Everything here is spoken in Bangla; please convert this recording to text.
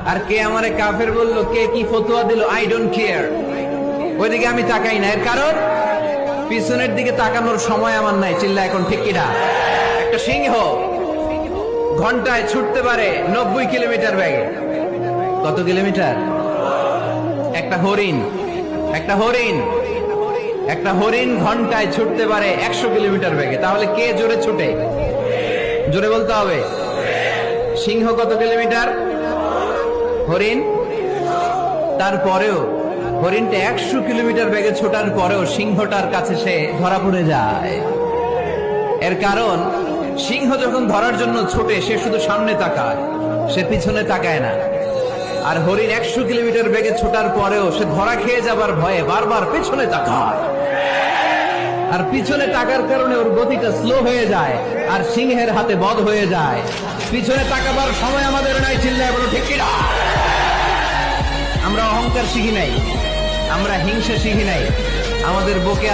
আর কে আমারে কাফের বললো, কে কি ফতোয়া দিল, আই ডোন্ট কেয়ার। ওইদিকে আমি তাকাই না। এর কারণ পিছনের দিকে তাকানোর সময় আমার নাই। চিল্লা এখন ঠিক কিনা? একটা সিংহ ঘন্টায় ছুটতে পারে 90 কিলোমিটার বেগে। কত কিলোমিটার? একটা হরিণ ঘন্টায় ছুটতে পারে 100 কিলোমিটার বেগে। তাহলে কে জোরে ছুটে? জোরে বলতে হবে। সিংহ কত কিলোমিটার? হরিণ। তারপরেও হরিণটা 100 কিলোমিটার বেগে ছোটার পরেও সিংহটার কাছে সে ধরা পড়ে যায়। এর কারণ সিংহ যখন ধরার জন্য ছোটে সে শুধু সামনে তাকায়, সে পিছনে তাকায় না। আর হরিণ 100 কিলোমিটার বেগে ছোটার পরেও সে ধরা খেয়ে যাবার ভয়ে বারবার পেছনে তাকায়। আর পিছনে তাকার কারণে ওর গতিটা স্লো হয়ে যায় আর সিংহের হাতে বধ হয়ে যায়। পিছনে তাকাবার সময় আমাদের নাই। চিল্লায় বলো ঠিক কিনা? আমরা অহংকার শিখি নাই, আমরা হিংসা শিখি নাই। আমাদের বুকে